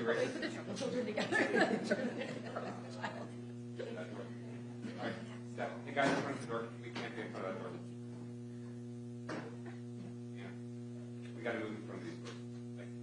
We put the children together. All right, Steph, the guys in front of the door, we can't be in front of that door. Yeah. We got to move in front of these doors. Thank you.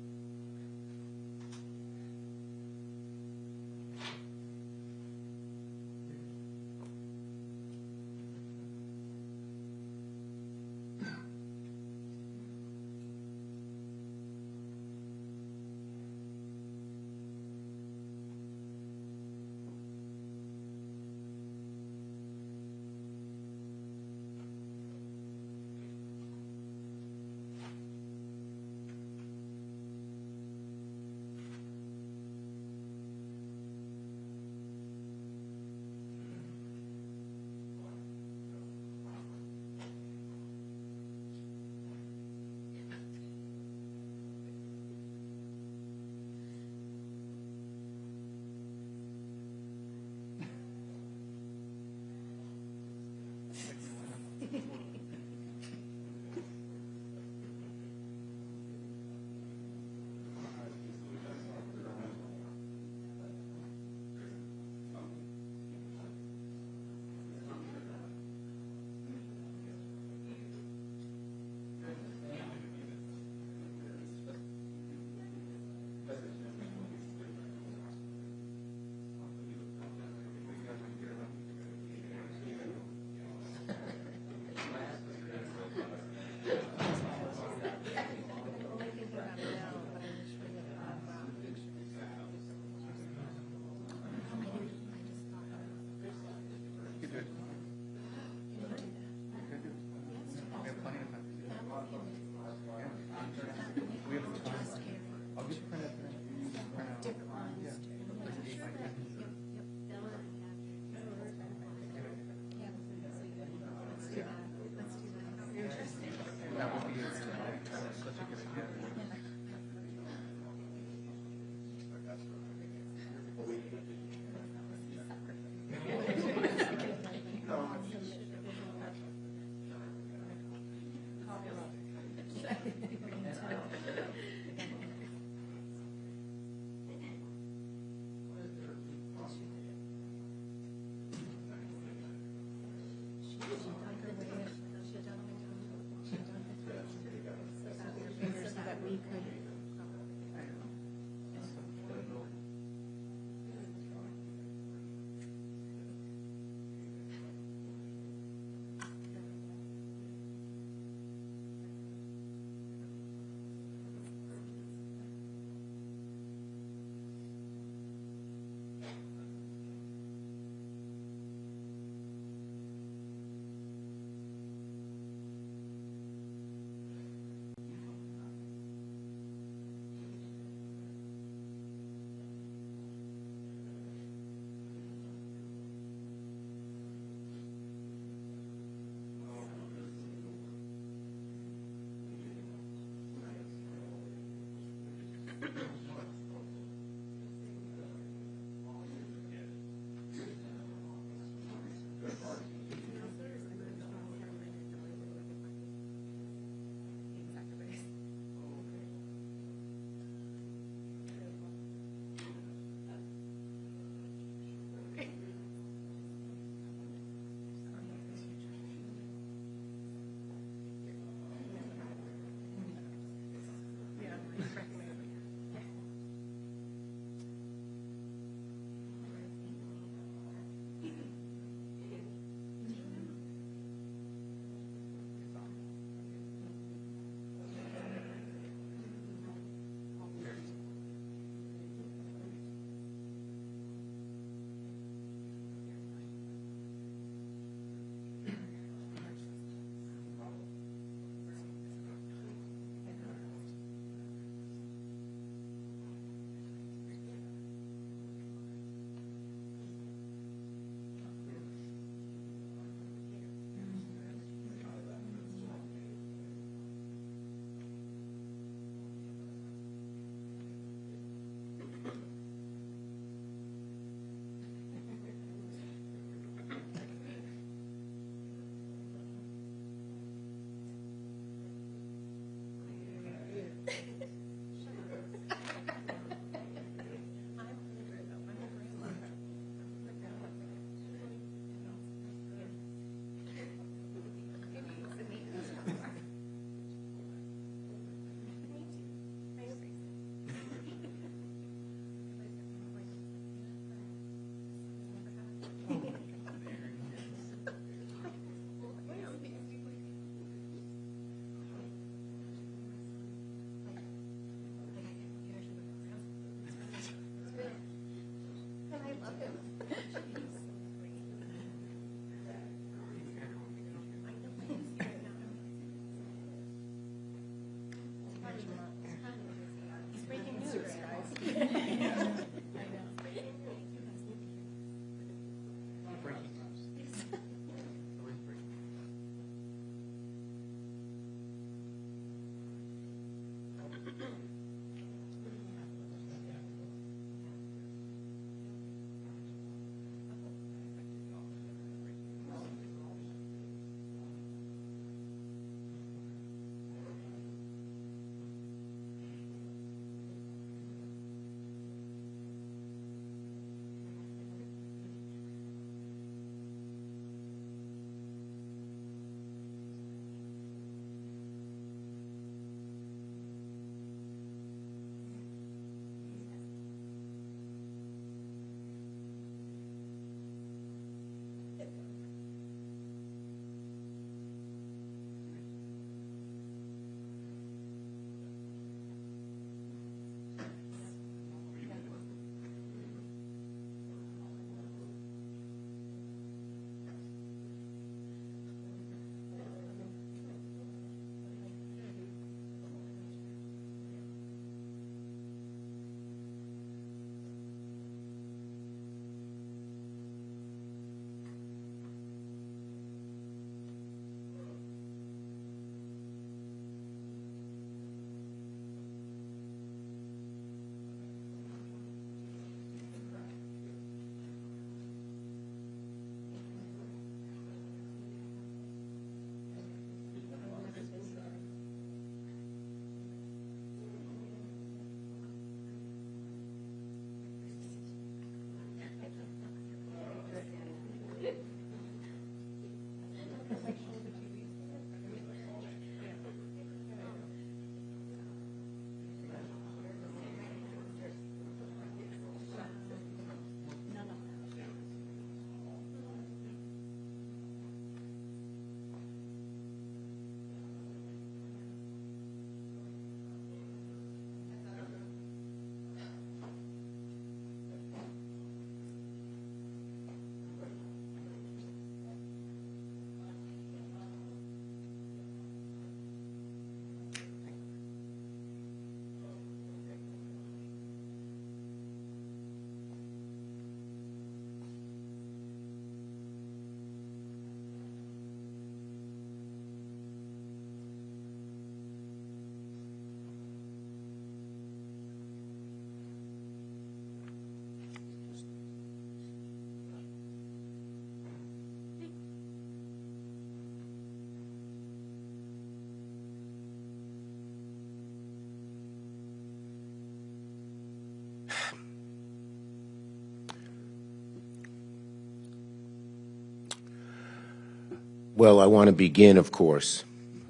Well, I want to begin, of course,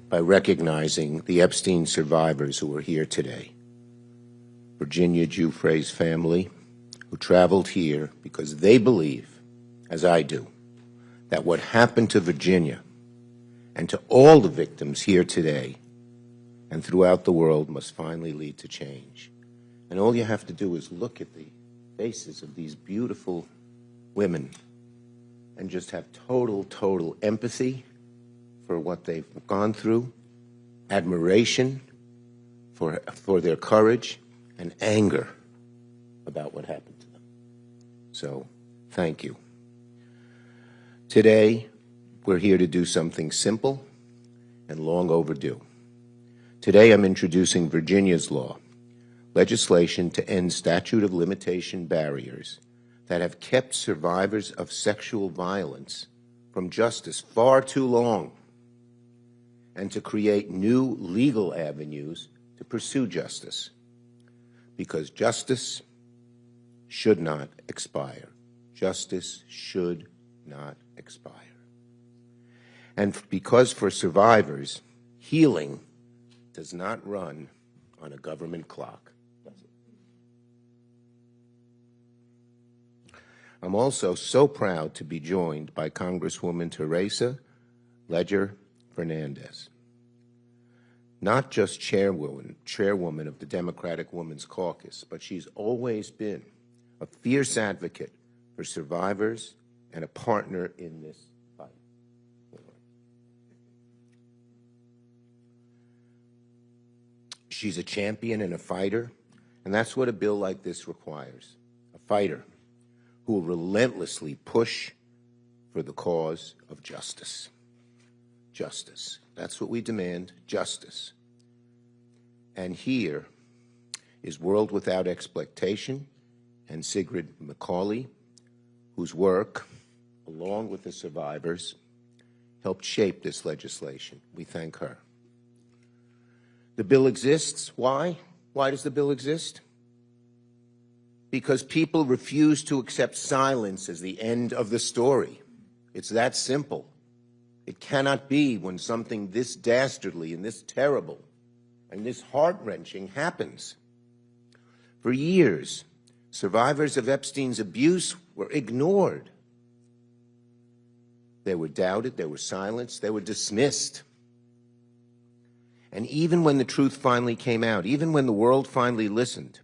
by recognizing the Epstein survivors who are here today. Virginia Giuffre's family, who traveled here because they believe, as I do, that what happened to Virginia and to all the victims here today and throughout the world must finally lead to change. And all you have to do is look at the faces of these beautiful women and just have total empathy for what they've gone through, admiration for their courage, and anger about what happened to them. So, thank you. Today, we're here to do something simple and long overdue. Today, I'm introducing Virginia's law, legislation to end statute of limitation barriers that have kept survivors of sexual violence from justice far too long, and to create new legal avenues to pursue justice, because justice should not expire. Justice should not expire. And because for survivors, healing does not run on a government clock. I'm also so proud to be joined by Congresswoman Teresa Leger Fernandez, not just chairwoman of the Democratic Women's Caucus, but she's always been a fierce advocate for survivors and a partner in this fight. She's a champion and a fighter, and that's what a bill like this requires, a fighter who will relentlessly push for the cause of justice. Justice. That's what we demand, justice. And here is World Without Exploitation and Sigrid McCauley, whose work, along with the survivors, helped shape this legislation. We thank her. The bill exists. Why? Why does the bill exist? Because people refuse to accept silence as the end of the story. It's that simple. It cannot be when something this dastardly and this terrible and this heart-wrenching happens. For years, survivors of Epstein's abuse were ignored. They were doubted, they were silenced, they were dismissed. And even when the truth finally came out, even when the world finally listened,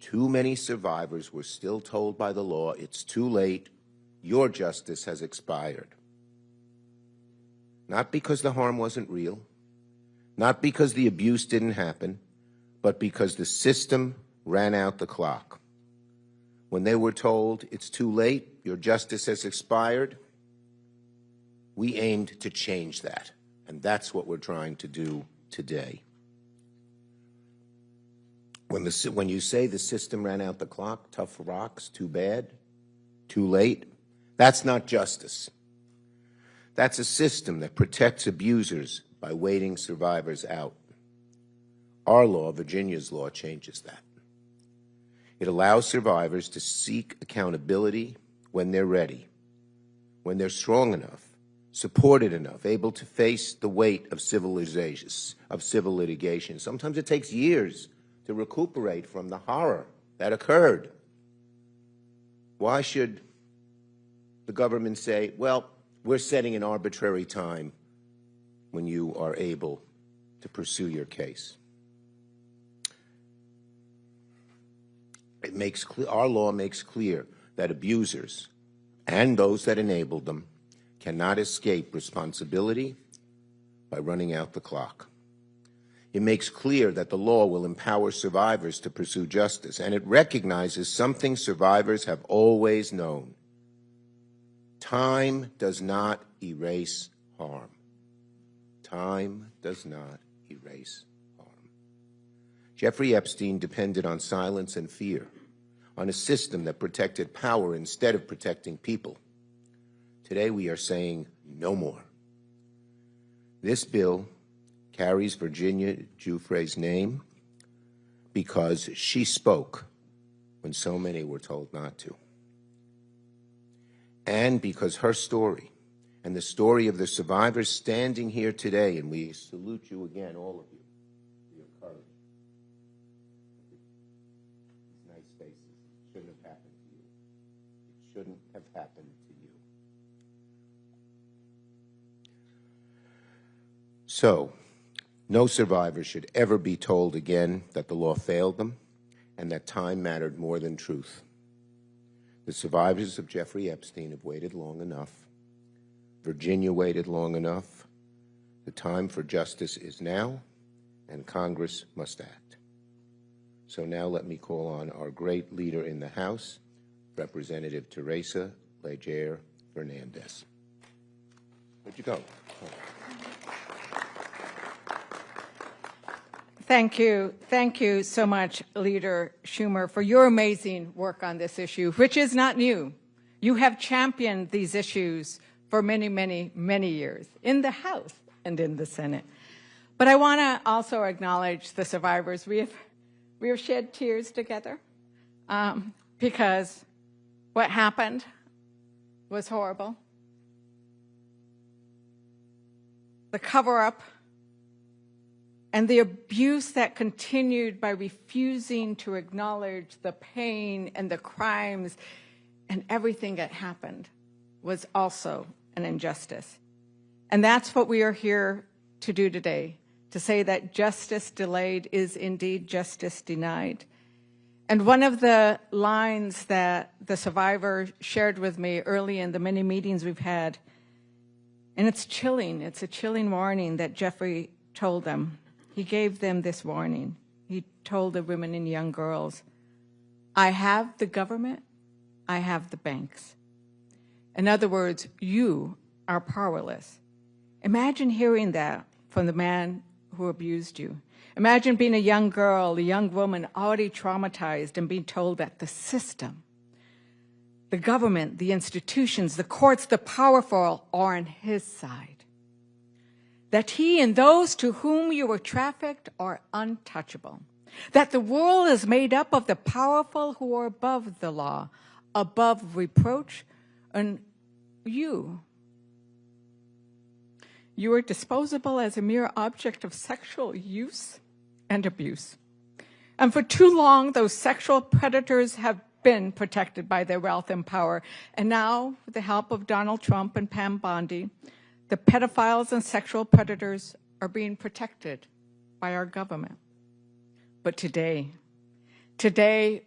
too many survivors were still told by the law, it's too late, your justice has expired. Not because the harm wasn't real, not because the abuse didn't happen, but because the system ran out the clock. When they were told, it's too late, your justice has expired, we aimed to change that, and that's what we're trying to do today. When you say the system ran out the clock, tough rocks, too bad, too late, that's not justice. That's a system that protects abusers by waiting survivors out. Our law, Virginia's law, changes that. It allows survivors to seek accountability when they're ready, when they're strong enough, supported enough, able to face the weight of civil litigation. Sometimes it takes years to recuperate from the horror that occurred. Why should the government say, well, we're setting an arbitrary time when you are able to pursue your case? Our law makes clear that abusers and those that enabled them cannot escape responsibility by running out the clock. It makes clear that the law will empower survivors to pursue justice, and it recognizes something survivors have always known. Time does not erase harm. Time does not erase harm. Jeffrey Epstein depended on silence and fear, on a system that protected power instead of protecting people. Today we are saying no more. This bill carries Virginia Giuffre's name because she spoke when so many were told not to. And because her story and the story of the survivors standing here today, and we salute you again, all of you, for your courage. These nice faces. It shouldn't have happened to you. It shouldn't have happened to you. So, no survivor should ever be told again that the law failed them and that time mattered more than truth. The survivors of Jeffrey Epstein have waited long enough. Virginia waited long enough. The time for justice is now, and Congress must act. So now let me call on our great leader in the House, Representative Teresa Leger Fernandez. Where'd you go? Oh. Thank you. Thank you so much, Leader Schumer, for your amazing work on this issue, which is not new. You have championed these issues for many, many, many years in the House and in the Senate. But I want to also acknowledge the survivors. We have shed tears together because what happened was horrible. The cover-up and the abuse that continued by refusing to acknowledge the pain and the crimes and everything that happened was also an injustice. And that's what we are here to do today, to say that justice delayed is indeed justice denied. And one of the lines that the survivor shared with me early in the many meetings we've had, and it's chilling, it's a chilling warning that Jeffrey told them. He gave them this warning. He told the women and young girls, I have the government, I have the banks. In other words, you are powerless. Imagine hearing that from the man who abused you. Imagine being a young girl, a young woman already traumatized and being told that the system, the government, the institutions, the courts, the powerful are on his side. That he and those to whom you were trafficked are untouchable. That the world is made up of the powerful who are above the law, above reproach, and you are disposable as a mere object of sexual use and abuse. And for too long, those sexual predators have been protected by their wealth and power. And now, with the help of Donald Trump and Pam Bondi, the pedophiles and sexual predators are being protected by our government. But today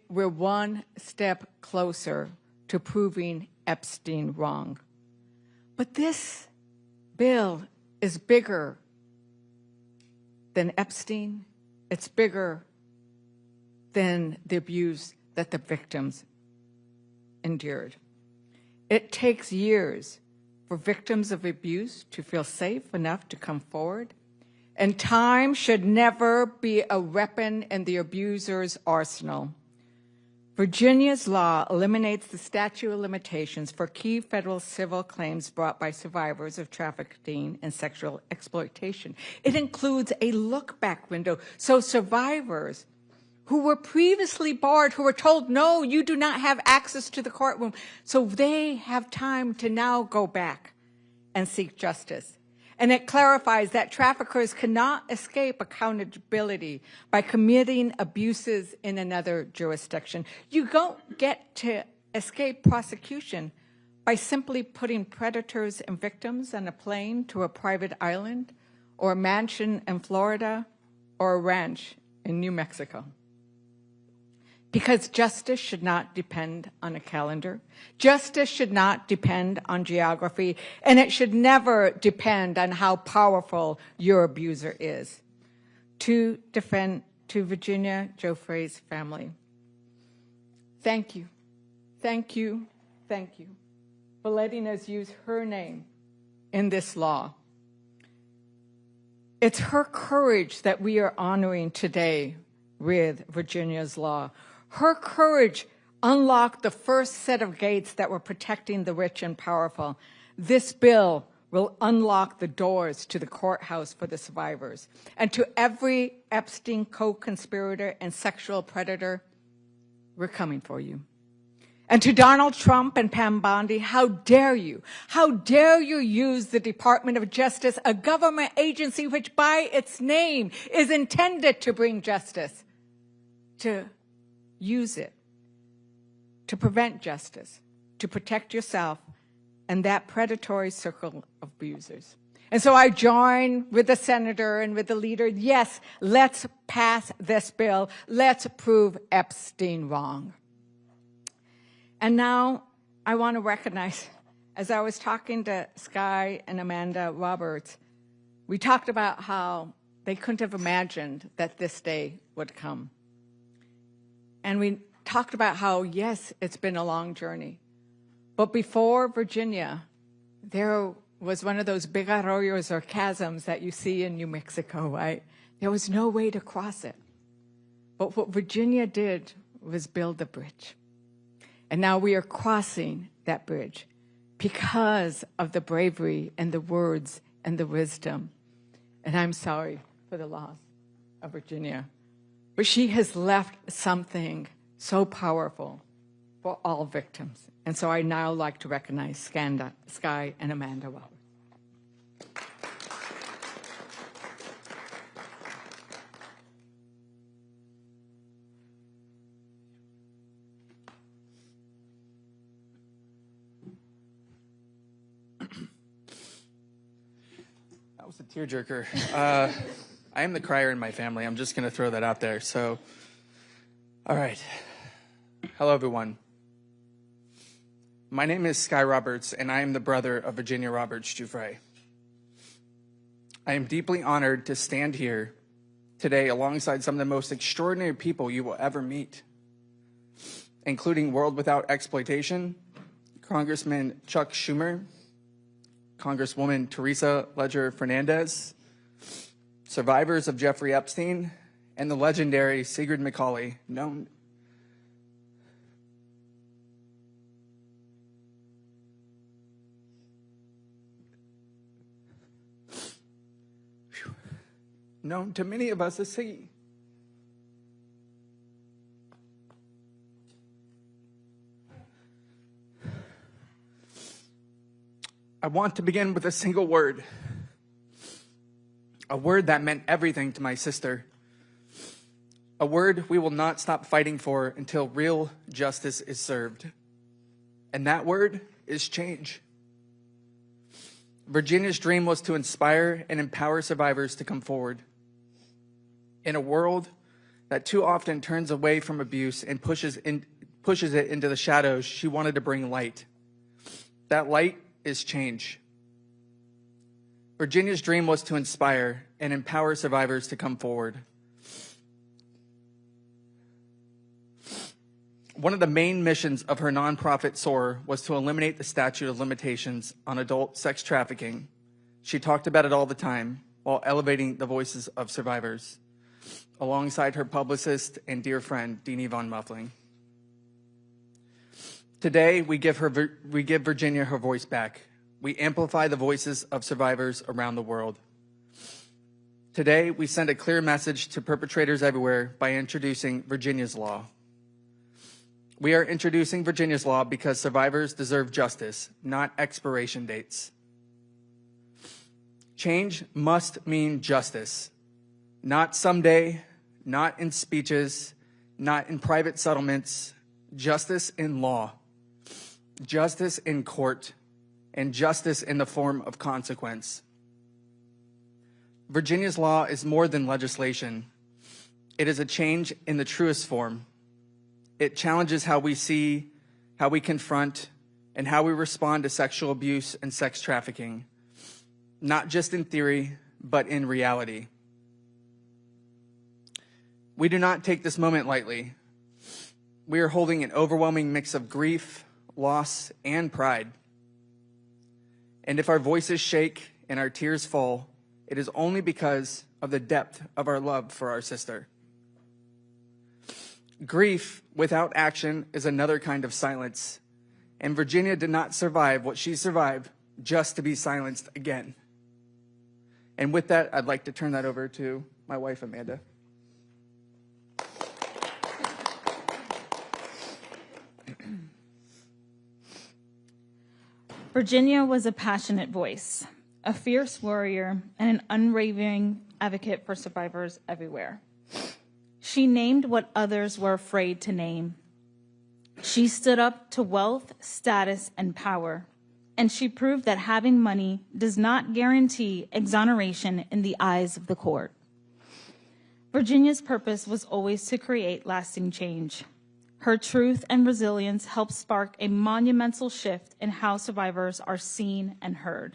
we're one step closer to proving Epstein wrong. But this bill is bigger than Epstein. It's bigger than the abuse that the victims endured. It takes years for victims of abuse to feel safe enough to come forward. And time should never be a weapon in the abuser's arsenal. Virginia's law eliminates the statute of limitations for key federal civil claims brought by survivors of trafficking and sexual exploitation. It includes a look-back window, so survivors who were previously barred, who were told, no, you do not have access to the courtroom, so they have time to now go back and seek justice. And it clarifies that traffickers cannot escape accountability by committing abuses in another jurisdiction. You don't get to escape prosecution by simply putting predators and victims on a plane to a private island or a mansion in Florida or a ranch in New Mexico. Because justice should not depend on a calendar. Justice should not depend on geography, and it should never depend on how powerful your abuser is. To Virginia Giuffre's family, thank you, thank you, thank you for letting us use her name in this law. It's her courage that we are honoring today with Virginia's law. Her courage unlocked the first set of gates that were protecting the rich and powerful. This bill will unlock the doors to the courthouse for the survivors. And to every Epstein co-conspirator and sexual predator, we're coming for you. And to Donald Trump and Pam Bondi, how dare you? How dare you use the Department of Justice, a government agency which by its name is intended to bring justice, to use it to prevent justice, to protect yourself and that predatory circle of abusers. And so I join with the senator and with the leader. Yes, let's pass this bill. Let's prove Epstein wrong. And now I want to recognize, as I was talking to Sky and Amanda Roberts, we talked about how they couldn't have imagined that this day would come. And we talked about how, yes, it's been a long journey. But before Virginia, there was one of those big arroyos or chasms that you see in New Mexico, right? There was no way to cross it. But what Virginia did was build a bridge. And now we are crossing that bridge because of the bravery and the words and the wisdom. And I'm sorry for the loss of Virginia. But she has left something so powerful for all victims. And so I now like to recognize Sky and Amanda Roberts. That was a tearjerker. I am the crier in my family. I'm just going to throw that out there. So, all right. Hello, everyone. My name is Sky Roberts, and I am the brother of Virginia Roberts Giuffre. I am deeply honored to stand here today alongside some of the most extraordinary people you will ever meet, including World Without Exploitation, Congressman Chuck Schumer, Congresswoman Teresa Ledger Fernandez, survivors of Jeffrey Epstein, and the legendary Sigrid McCauley, known to many of us as Siggy. I want to begin with a single word, a word that meant everything to my sister, a word we will not stop fighting for until real justice is served. And that word is change. Virginia's dream was to inspire and empower survivors to come forward. In a world that too often turns away from abuse and pushes it into the shadows, she wanted to bring light. That light is change. Virginia's dream was to inspire and empower survivors to come forward. One of the main missions of her nonprofit SOAR was to eliminate the statute of limitations on adult sex trafficking. She talked about it all the time while elevating the voices of survivors, alongside her publicist and dear friend, Deanie Von Muffling. Today, we give Virginia her voice back. We amplify the voices of survivors around the world. Today, we send a clear message to perpetrators everywhere by introducing Virginia's Law. We are introducing Virginia's Law because survivors deserve justice, not expiration dates. Change must mean justice, not someday, not in speeches, not in private settlements, justice in law, justice in court, and justice in the form of consequence. Virginia's Law is more than legislation. It is a change in the truest form. It challenges how we see, how we confront, and how we respond to sexual abuse and sex trafficking, not just in theory, but in reality. We do not take this moment lightly. We are holding an overwhelming mix of grief, loss, and pride. And if our voices shake and our tears fall, it is only because of the depth of our love for our sister. Grief without action is another kind of silence, and Virginia did not survive what she survived just to be silenced again. And with that, I'd like to turn that over to my wife, Amanda. Virginia was a passionate voice, a fierce warrior, and an unwavering advocate for survivors everywhere. She named what others were afraid to name. She stood up to wealth, status, and power, and she proved that having money does not guarantee exoneration in the eyes of the court. Virginia's purpose was always to create lasting change. Her truth and resilience helped spark a monumental shift in how survivors are seen and heard.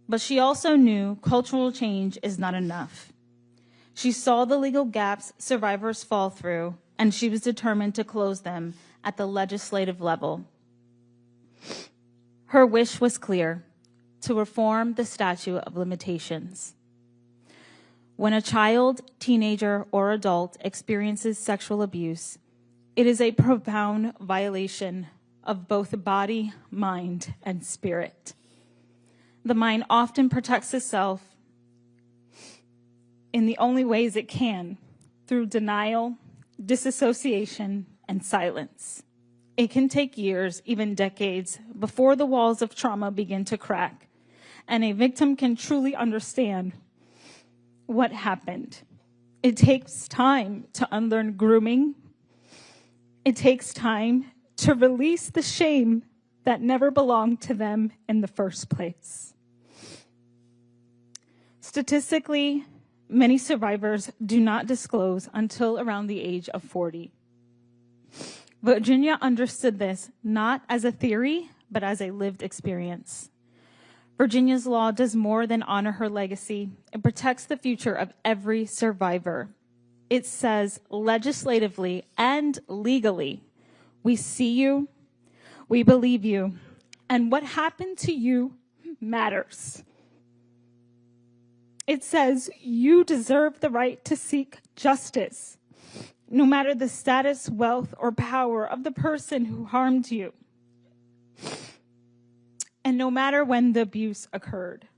But she also knew cultural change is not enough. She saw the legal gaps survivors fall through, and she was determined to close them at the legislative level. Her wish was clear: to reform the statute of limitations. When a child, teenager, or adult experiences sexual abuse, it is a profound violation of both the body, mind, and spirit. The mind often protects itself in the only ways it can, through denial, disassociation, and silence. It can take years, even decades, before the walls of trauma begin to crack, and a victim can truly understand what happened. It takes time to unlearn grooming. It takes time to release the shame that never belonged to them in the first place. Statistically, many survivors do not disclose until around the age of 40. Virginia understood this not as a theory, but as a lived experience. Virginia's law does more than honor her legacy. It protects the future of every survivor. It says legislatively and legally, we see you, we believe you, and what happened to you matters. It says you deserve the right to seek justice, no matter the status, wealth, or power of the person who harmed you, and no matter when the abuse occurred.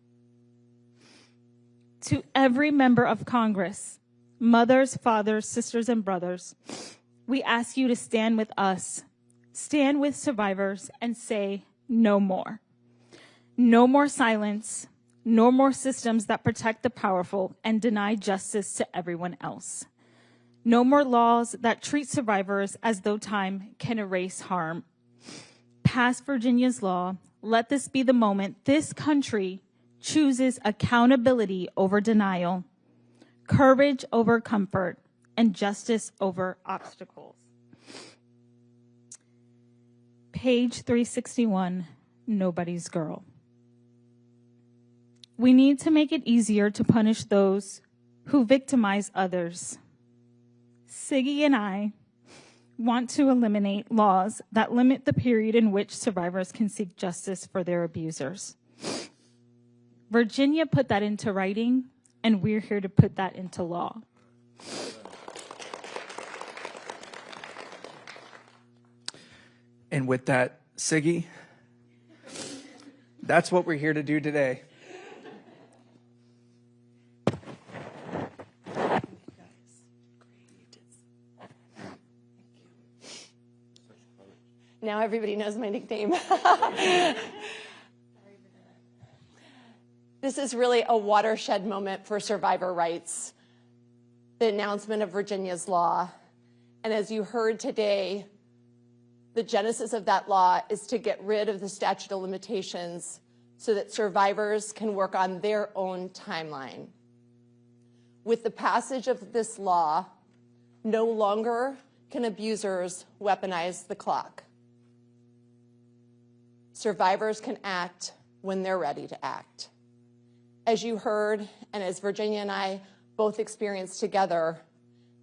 To every member of Congress, mothers, fathers, sisters, and brothers, we ask you to stand with us, stand with survivors, and say no more. No more silence, no more systems that protect the powerful and deny justice to everyone else. No more laws that treat survivors as though time can erase harm. Pass Virginia's law. Let this be the moment this country chooses accountability over denial, courage over comfort, and justice over obstacles. Page 361, Nobody's Girl. We need to make it easier to punish those who victimize others. Siggy and I want to eliminate laws that limit the period in which survivors can seek justice for their abusers. Virginia put that into writing, and we're here to put that into law. And with that, Siggy, that's what we're here to do today. Now everybody knows my nickname. This is really a watershed moment for survivor rights, the announcement of Virginia's law. And as you heard today, the genesis of that law is to get rid of the statute of limitations so that survivors can work on their own timeline. With the passage of this law, no longer can abusers weaponize the clock. Survivors can act when they're ready to act. As you heard, and as Virginia and I both experienced together,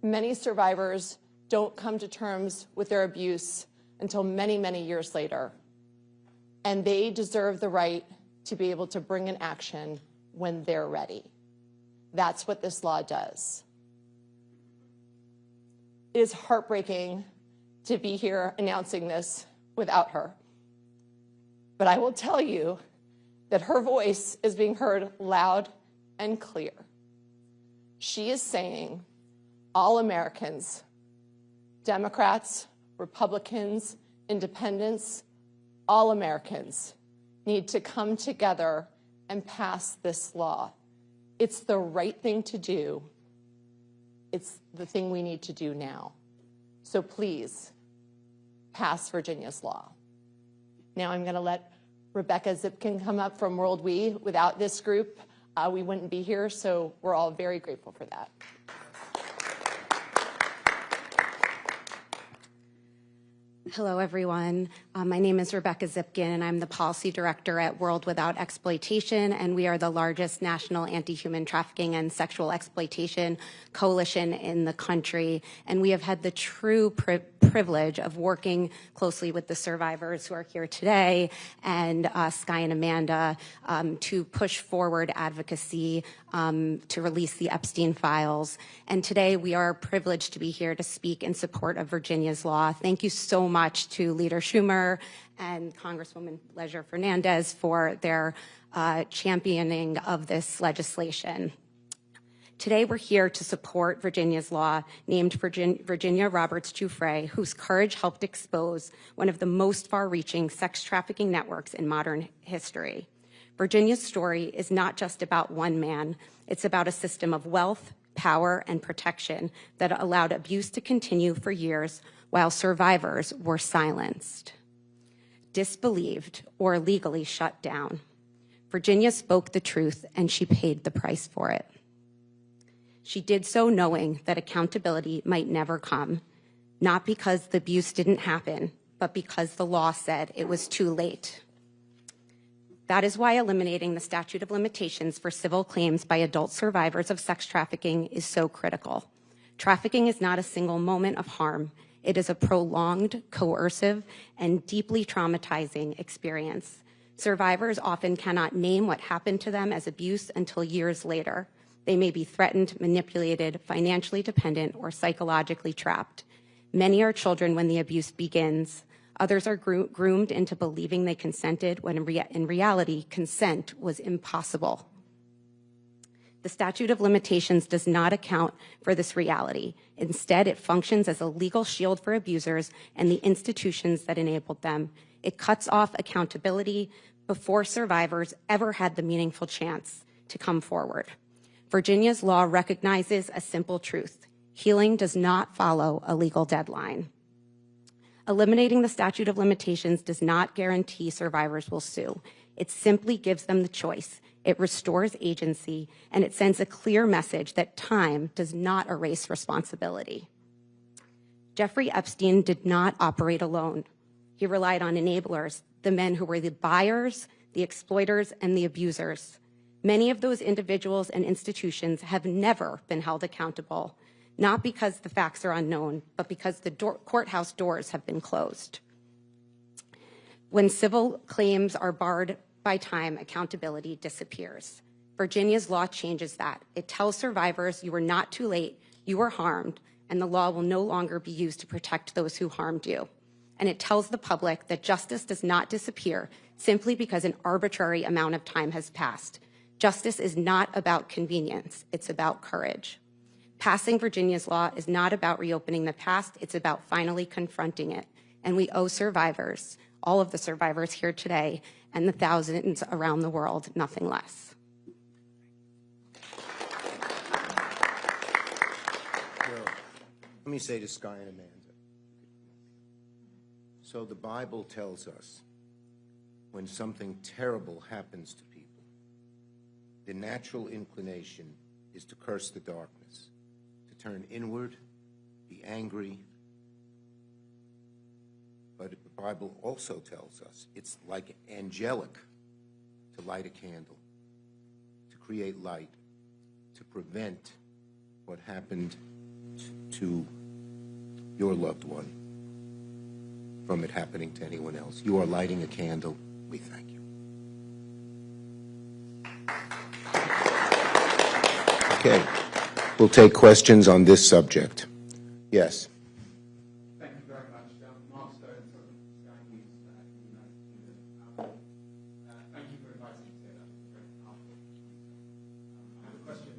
many survivors don't come to terms with their abuse until many, many years later. And they deserve the right to be able to bring an action when they're ready. That's what this law does. It is heartbreaking to be here announcing this without her. But I will tell you that her voice is being heard loud and clear. She is saying, all Americans, Democrats, Republicans, Independents, all Americans, need to come together and pass this law. It's the right thing to do. It's the thing we need to do now. So please, pass Virginia's law. Now I'm going to let Rebecca Zipkin come up from World We. Without this group, we wouldn't be here, so we're all very grateful for that. Hello, everyone. My name is Rebecca Zipkin, and I'm the Policy Director at World Without Exploitation, and we are the largest national anti-human trafficking and sexual exploitation coalition in the country. And we have had the true privilege of working closely with the survivors who are here today and Sky and Amanda to push forward advocacy to release the Epstein files. And today we are privileged to be here to speak in support of Virginia's law. Thank you so much to Leader Schumer and Congresswoman Leisure Fernandez for their championing of this legislation. Today, we're here to support Virginia's law named Virginia Roberts Giuffre, whose courage helped expose one of the most far-reaching sex trafficking networks in modern history. Virginia's story is not just about one man. It's about a system of wealth, power, and protection that allowed abuse to continue for years while survivors were silenced, disbelieved, or legally shut down. Virginia spoke the truth, and she paid the price for it. She did so knowing that accountability might never come, not because the abuse didn't happen, but because the law said it was too late. That is why eliminating the statute of limitations for civil claims by adult survivors of sex trafficking is so critical. Trafficking is not a single moment of harm. It is a prolonged, coercive, and deeply traumatizing experience. Survivors often cannot name what happened to them as abuse until years later. They may be threatened, manipulated, financially dependent, or psychologically trapped. Many are children when the abuse begins. Others are groomed into believing they consented when in reality, consent was impossible. The statute of limitations does not account for this reality. Instead, it functions as a legal shield for abusers and the institutions that enabled them. It cuts off accountability before survivors ever had the meaningful chance to come forward. Virginia's law recognizes a simple truth. Healing does not follow a legal deadline. Eliminating the statute of limitations does not guarantee survivors will sue. It simply gives them the choice. It restores agency, and it sends a clear message that time does not erase responsibility. Jeffrey Epstein did not operate alone. He relied on enablers, the men who were the buyers, the exploiters, and the abusers. Many of those individuals and institutions have never been held accountable, not because the facts are unknown, but because the courthouse doors have been closed. When civil claims are barred by time, accountability disappears. Virginia's law changes that. It tells survivors you were not too late, you were harmed, and the law will no longer be used to protect those who harmed you. And it tells the public that justice does not disappear simply because an arbitrary amount of time has passed. Justice is not about convenience, it's about courage. Passing Virginia's law is not about reopening the past, it's about finally confronting it. And we owe survivors, all of the survivors here today, and the thousands around the world, nothing less. Well, let me say to Sky and Amanda. So the Bible tells us when something terrible happens to people, the natural inclination is to curse the darkness, to turn inward, be angry. But the Bible also tells us it's like angelic to light a candle, to create light, to prevent what happened to your loved one from it happening to anyone else. You are lighting a candle. We thank you. Okay, we'll take questions on this subject. Yes. Thank you very much. Mark Stone from Sky News United Kingdom. Thank you for inviting me today. That's very powerful. I have a question